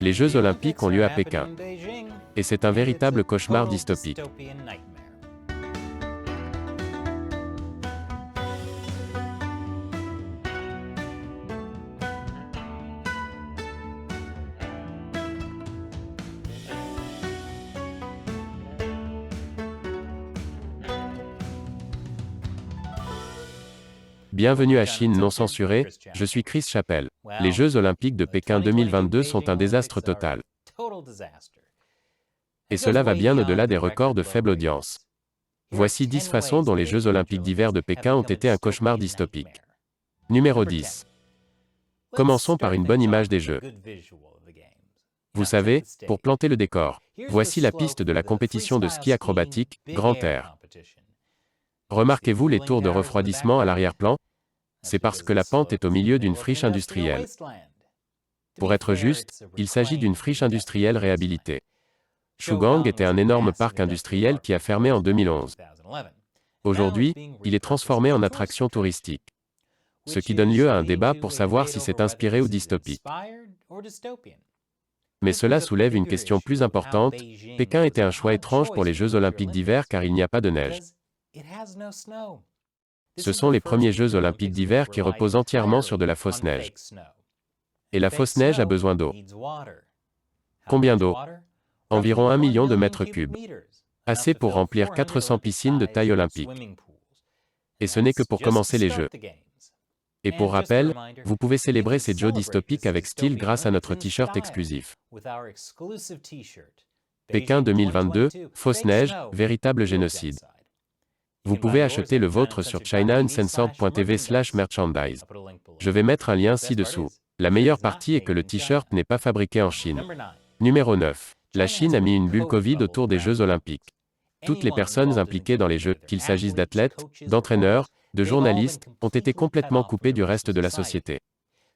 Les Jeux Olympiques ont lieu à Pékin. Et c'est un véritable cauchemar dystopique. Bienvenue à Chine non censurée, je suis Chris Chappell. Les Jeux Olympiques de Pékin 2022 sont un désastre total. Et cela va bien au-delà des records de faible audience. Voici 10 façons dont les Jeux Olympiques d'hiver de Pékin ont été un cauchemar dystopique. Numéro 10. Commençons par une bonne image des Jeux. Vous savez, pour planter le décor, voici la piste de la compétition de ski acrobatique, Grand Air. Remarquez-vous les tours de refroidissement à l'arrière-plan? C'est parce que la pente est au milieu d'une friche industrielle. Pour être juste, il s'agit d'une friche industrielle réhabilitée. Shugang était un énorme parc industriel qui a fermé en 2011. Aujourd'hui, il est transformé en attraction touristique. Ce qui donne lieu à un débat pour savoir si c'est inspiré ou dystopique. Mais cela soulève une question plus importante. Pékin était un choix étrange pour les Jeux Olympiques d'hiver car il n'y a pas de neige. Ce sont les premiers Jeux Olympiques d'hiver qui reposent entièrement sur de la fausse neige. Et la fausse neige a besoin d'eau. Combien d'eau? Environ 1 million de mètres cubes. Assez pour remplir 400 piscines de taille olympique. Et ce n'est que pour commencer les Jeux. Et pour rappel, vous pouvez célébrer ces Jeux dystopiques avec style grâce à notre t-shirt exclusif. Pékin 2022, fausse neige, véritable génocide. Vous pouvez acheter le vôtre sur chinauncensored.tv/merchandise. Je vais mettre un lien ci-dessous. La meilleure partie est que le t-shirt n'est pas fabriqué en Chine. Numéro 9. La Chine a mis une bulle Covid autour des Jeux Olympiques. Toutes les personnes impliquées dans les Jeux, qu'il s'agisse d'athlètes, d'entraîneurs, de journalistes, ont été complètement coupées du reste de la société.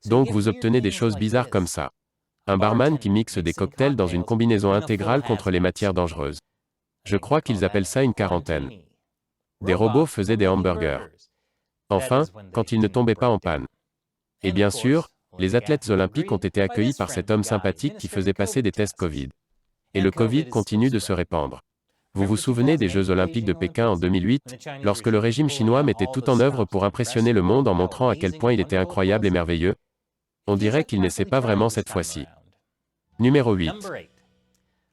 Donc vous obtenez des choses bizarres comme ça. Un barman qui mixe des cocktails dans une combinaison intégrale contre les matières dangereuses. Je crois qu'ils appellent ça une quarantaine. Des robots faisaient des hamburgers. Enfin, quand ils ne tombaient pas en panne. Et bien sûr, les athlètes olympiques ont été accueillis par cet homme sympathique qui faisait passer des tests Covid. Et le Covid continue de se répandre. Vous vous souvenez des Jeux Olympiques de Pékin en 2008, lorsque le régime chinois mettait tout en œuvre pour impressionner le monde en montrant à quel point il était incroyable et merveilleux? On dirait qu'il n'essaie pas vraiment cette fois-ci. Numéro 8.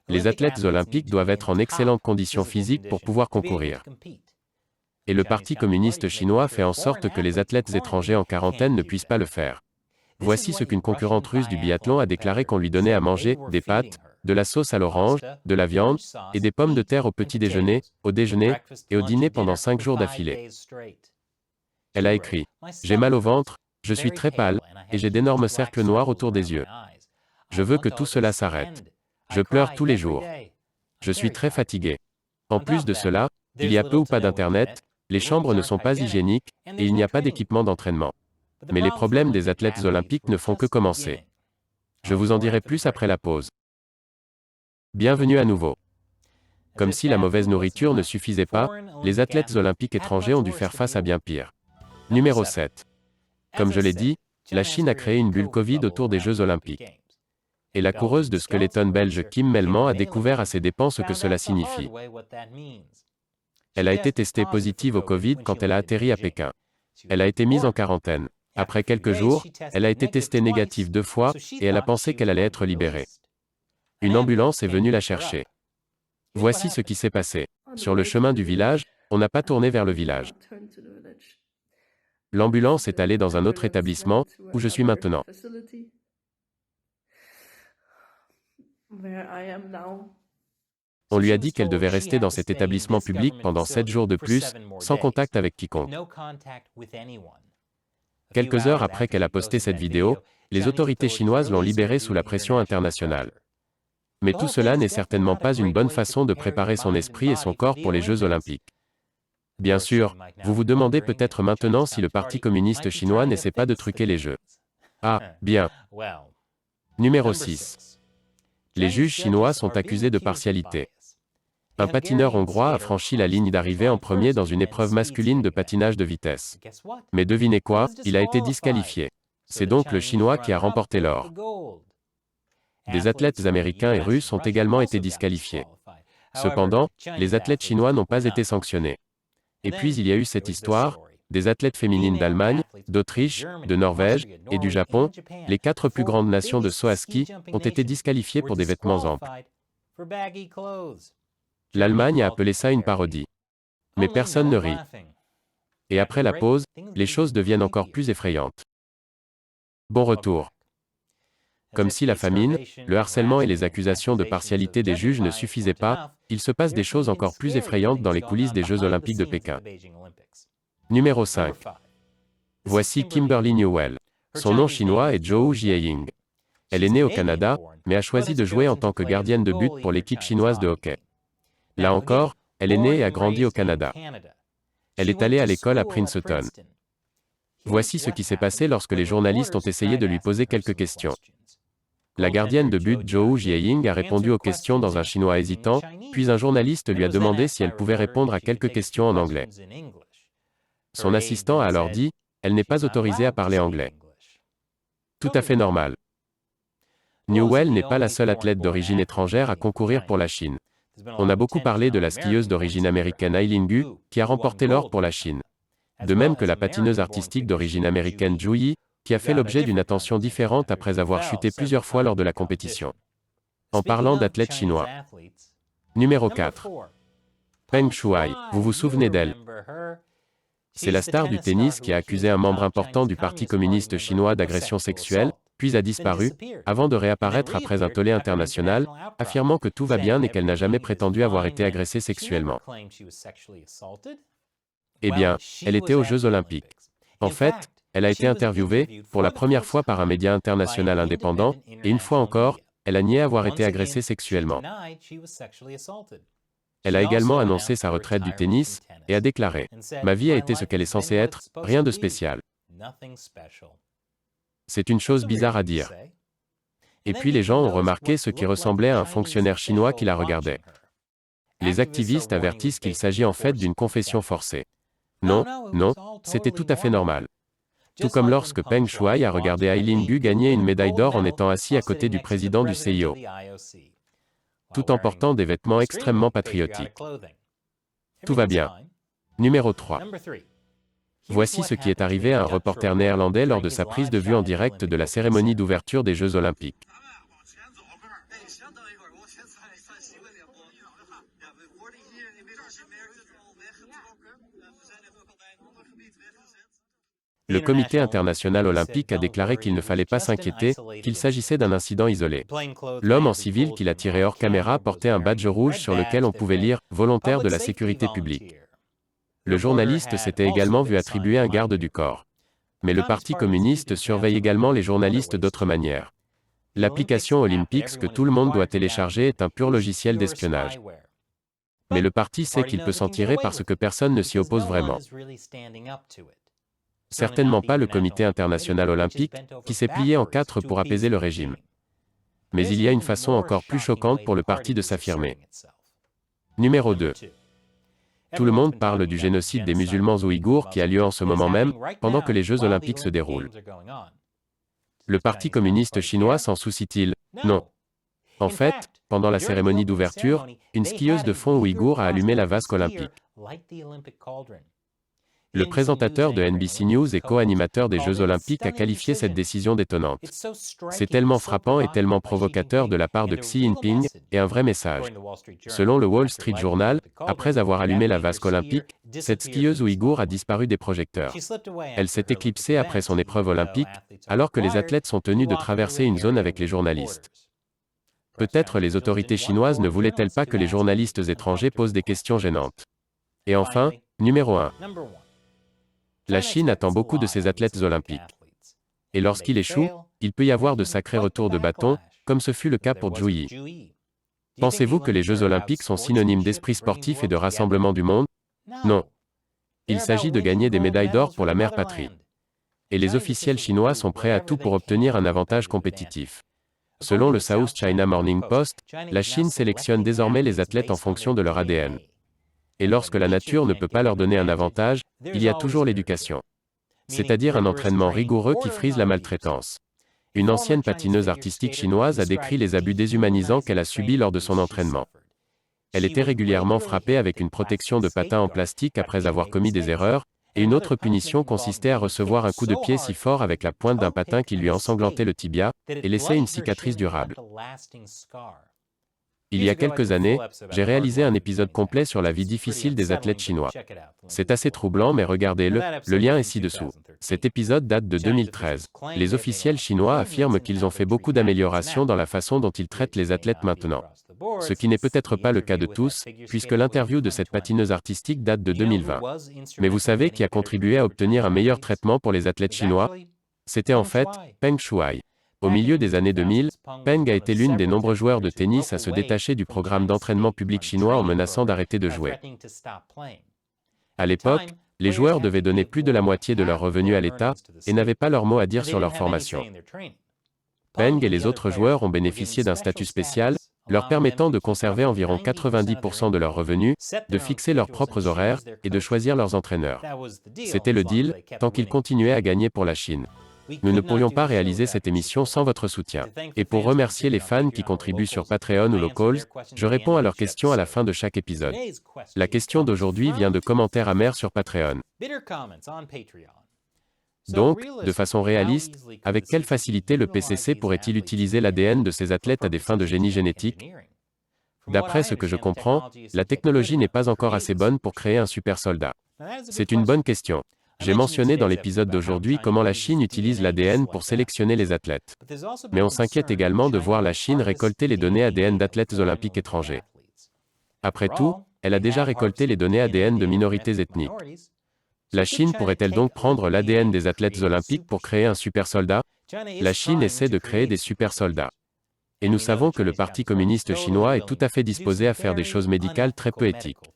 Les athlètes olympiques doivent être en excellentes conditions physiques pour pouvoir concourir. Et le Parti communiste chinois fait en sorte que les athlètes étrangers en quarantaine ne puissent pas le faire. Voici ce qu'une concurrente russe du biathlon a déclaré qu'on lui donnait à manger: des pâtes, de la sauce à l'orange, de la viande, et des pommes de terre au petit déjeuner, au déjeuner, et au dîner pendant 5 jours d'affilée. Elle a écrit: j'ai mal au ventre, je suis très pâle, et j'ai d'énormes cercles noirs autour des yeux. Je veux que tout cela s'arrête. Je pleure tous les jours. Je suis très fatiguée. En plus de cela, il y a peu ou pas d'internet, les chambres ne sont pas hygiéniques, et il n'y a pas d'équipement d'entraînement. Mais les problèmes des athlètes olympiques ne font que commencer. Je vous en dirai plus après la pause. Bienvenue à nouveau. Comme si la mauvaise nourriture ne suffisait pas, les athlètes olympiques étrangers ont dû faire face à bien pire. Numéro 7. Comme je l'ai dit, la Chine a créé une bulle Covid autour des Jeux Olympiques. Et la coureuse de skeleton belge Kim Melman a découvert à ses dépens ce que cela signifie. Elle a été testée positive au Covid quand elle a atterri à Pékin. Elle a été mise en quarantaine. Après quelques jours, elle a été testée négative 2 fois, et elle a pensé qu'elle allait être libérée. Une ambulance est venue la chercher. Voici ce qui s'est passé. Sur le chemin du village, on n'a pas tourné vers le village. L'ambulance est allée dans un autre établissement, où je suis maintenant. On lui a dit qu'elle devait rester dans cet établissement public pendant 7 jours de plus, sans contact avec quiconque. Quelques heures après qu'elle a posté cette vidéo, les autorités chinoises l'ont libérée sous la pression internationale. Mais tout cela n'est certainement pas une bonne façon de préparer son esprit et son corps pour les Jeux Olympiques. Bien sûr, vous vous demandez peut-être maintenant si le Parti communiste chinois n'essaie pas de truquer les Jeux. Ah, bien. Numéro 6. Les juges chinois sont accusés de partialité. Un patineur hongrois a franchi la ligne d'arrivée en premier dans une épreuve masculine de patinage de vitesse. Mais devinez quoi, il a été disqualifié. C'est donc le Chinois qui a remporté l'or. Des athlètes américains et russes ont également été disqualifiés. Cependant, les athlètes chinois n'ont pas été sanctionnés. Et puis il y a eu cette histoire, des athlètes féminines d'Allemagne, d'Autriche, de Norvège et du Japon, les 4 plus grandes nations de saut à ski, ont été disqualifiées pour des vêtements amples. L'Allemagne a appelé ça une parodie. Mais personne ne rit. Et après la pause, les choses deviennent encore plus effrayantes. Bon retour. Comme si la famine, le harcèlement et les accusations de partialité des juges ne suffisaient pas, il se passe des choses encore plus effrayantes dans les coulisses des Jeux Olympiques de Pékin. Numéro 5. Voici Kimberly Newell. Son nom chinois est Zhou Jieying. Elle est née au Canada, mais a choisi de jouer en tant que gardienne de but pour l'équipe chinoise de hockey. Là encore, elle est née et a grandi au Canada. Elle est allée à l'école à Princeton. Voici ce qui s'est passé lorsque les journalistes ont essayé de lui poser quelques questions. La gardienne de but Zhou Jieying a répondu aux questions dans un chinois hésitant, puis un journaliste lui a demandé si elle pouvait répondre à quelques questions en anglais. Son assistant a alors dit, « Elle n'est pas autorisée à parler anglais. » Tout à fait normal. Newell n'est pas la seule athlète d'origine étrangère à concourir pour la Chine. On a beaucoup parlé de la skieuse d'origine américaine Eileen Gu, qui a remporté l'or pour la Chine. De même que la patineuse artistique d'origine américaine Zhu Yi, qui a fait l'objet d'une attention différente après avoir chuté plusieurs fois lors de la compétition. En parlant d'athlètes chinois. Numéro 4. Peng Shuai, vous vous souvenez d'elle? C'est la star du tennis qui a accusé un membre important du Parti communiste chinois d'agression sexuelle, puis a disparu, avant de réapparaître après un tollé international, affirmant que tout va bien et qu'elle n'a jamais prétendu avoir été agressée sexuellement. Eh bien, elle était aux Jeux Olympiques. En fait, elle a été interviewée, pour la première fois par un média international indépendant, et une fois encore, elle a nié avoir été agressée sexuellement. Elle a également annoncé sa retraite du tennis, et a déclaré « Ma vie a été ce qu'elle est censée être, rien de spécial. » C'est une chose bizarre à dire. Et puis les gens ont remarqué ce qui ressemblait à un fonctionnaire chinois qui la regardait. Les activistes avertissent qu'il s'agit en fait d'une confession forcée. Non, non, c'était tout à fait normal. Tout comme lorsque Peng Shuai a regardé Eileen Gu gagner une médaille d'or en étant assis à côté du président du CIO, tout en portant des vêtements extrêmement patriotiques. Tout va bien. Numéro 3. Voici ce qui est arrivé à un reporter néerlandais lors de sa prise de vue en direct de la cérémonie d'ouverture des Jeux Olympiques. Le Comité international olympique a déclaré qu'il ne fallait pas s'inquiéter, qu'il s'agissait d'un incident isolé. L'homme en civil qui l'a tiré hors caméra portait un badge rouge sur lequel on pouvait lire « Volontaire de la sécurité publique ». Le journaliste s'était également vu attribuer un garde du corps. Mais le Parti communiste surveille également les journalistes d'autre manière. L'application Olympics que tout le monde doit télécharger est un pur logiciel d'espionnage. Mais le parti sait qu'il peut s'en tirer parce que personne ne s'y oppose vraiment. Certainement pas le Comité international olympique, qui s'est plié en 4 pour apaiser le régime. Mais il y a une façon encore plus choquante pour le parti de s'affirmer. Numéro 2. Tout le monde parle du génocide des musulmans ouïghours qui a lieu en ce moment même, pendant que les Jeux olympiques se déroulent. Le Parti communiste chinois s'en soucie-t-il? Non. En fait, pendant la cérémonie d'ouverture, une skieuse de fond ouïghour a allumé la vasque olympique. Le présentateur de NBC News et co-animateur des Jeux Olympiques a qualifié cette décision d'étonnante. C'est tellement frappant et tellement provocateur de la part de Xi Jinping, et un vrai message. Selon le Wall Street Journal, après avoir allumé la vasque olympique, cette skieuse ouïghour a disparu des projecteurs. Elle s'est éclipsée après son épreuve olympique, alors que les athlètes sont tenus de traverser une zone avec les journalistes. Peut-être les autorités chinoises ne voulaient-elles pas que les journalistes étrangers posent des questions gênantes. Et enfin, numéro 1. La Chine attend beaucoup de ses athlètes olympiques. Et lorsqu'il échoue, il peut y avoir de sacrés retours de bâton, comme ce fut le cas pour Zhu Yi. Pensez-vous que les Jeux olympiques sont synonymes d'esprit sportif et de rassemblement du monde? Non. Il s'agit de gagner des médailles d'or pour la mère patrie. Et les officiels chinois sont prêts à tout pour obtenir un avantage compétitif. Selon le South China Morning Post, la Chine sélectionne désormais les athlètes en fonction de leur ADN. Et lorsque la nature ne peut pas leur donner un avantage, il y a toujours l'éducation. C'est-à-dire un entraînement rigoureux qui frise la maltraitance. Une ancienne patineuse artistique chinoise a décrit les abus déshumanisants qu'elle a subis lors de son entraînement. Elle était régulièrement frappée avec une protection de patins en plastique après avoir commis des erreurs, et une autre punition consistait à recevoir un coup de pied si fort avec la pointe d'un patin qui lui ensanglantait le tibia, et laissait une cicatrice durable. Il y a quelques années, j'ai réalisé un épisode complet sur la vie difficile des athlètes chinois. C'est assez troublant mais regardez-le, le lien est ci-dessous. Cet épisode date de 2013. Les officiels chinois affirment qu'ils ont fait beaucoup d'améliorations dans la façon dont ils traitent les athlètes maintenant. Ce qui n'est peut-être pas le cas de tous, puisque l'interview de cette patineuse artistique date de 2020. Mais vous savez qui a contribué à obtenir un meilleur traitement pour les athlètes chinois? C'était en fait Peng Shuai. Au milieu des années 2000, Peng a été l'une des nombreux joueurs de tennis à se détacher du programme d'entraînement public chinois en menaçant d'arrêter de jouer. À l'époque, les joueurs devaient donner plus de la moitié de leurs revenus à l'État et n'avaient pas leur mot à dire sur leur formation. Peng et les autres joueurs ont bénéficié d'un statut spécial, leur permettant de conserver environ 90% de leurs revenus, de fixer leurs propres horaires et de choisir leurs entraîneurs. C'était le deal, tant qu'ils continuaient à gagner pour la Chine. Nous ne pourrions pas réaliser cette émission sans votre soutien. Et pour remercier les fans qui contribuent sur Patreon ou Locals, je réponds à leurs questions à la fin de chaque épisode. La question d'aujourd'hui vient de commentaires amers sur Patreon. Donc, de façon réaliste, avec quelle facilité le PCC pourrait-il utiliser l'ADN de ces athlètes à des fins de génie génétique? D'après ce que je comprends, la technologie n'est pas encore assez bonne pour créer un super soldat. C'est une bonne question. J'ai mentionné dans l'épisode d'aujourd'hui comment la Chine utilise l'ADN pour sélectionner les athlètes. Mais on s'inquiète également de voir la Chine récolter les données ADN d'athlètes olympiques étrangers. Après tout, elle a déjà récolté les données ADN de minorités ethniques. La Chine pourrait-elle donc prendre l'ADN des athlètes olympiques pour créer un super soldat? La Chine essaie de créer des super soldats. Et nous savons que le Parti communiste chinois est tout à fait disposé à faire des choses médicales très peu éthiques.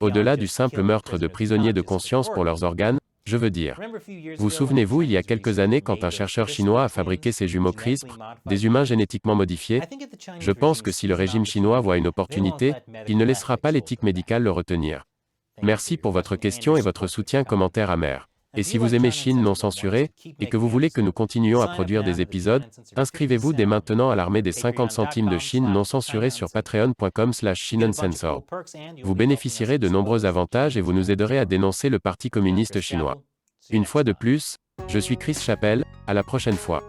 Au-delà du simple meurtre de prisonniers de conscience pour leurs organes, je veux dire. Vous souvenez-vous il y a quelques années quand un chercheur chinois a fabriqué ces jumeaux CRISPR, des humains génétiquement modifiés? Je pense que si le régime chinois voit une opportunité, il ne laissera pas l'éthique médicale le retenir. Merci pour votre question et votre soutien commentaire amer. Et si vous aimez Chine non censurée, et que vous voulez que nous continuions à produire des épisodes, inscrivez-vous dès maintenant à l'armée des 50 centimes de Chine non censurée sur patreon.com/ChineUncensored. Vous bénéficierez de nombreux avantages et vous nous aiderez à dénoncer le Parti communiste chinois. Une fois de plus, je suis Chris Chappell, à la prochaine fois.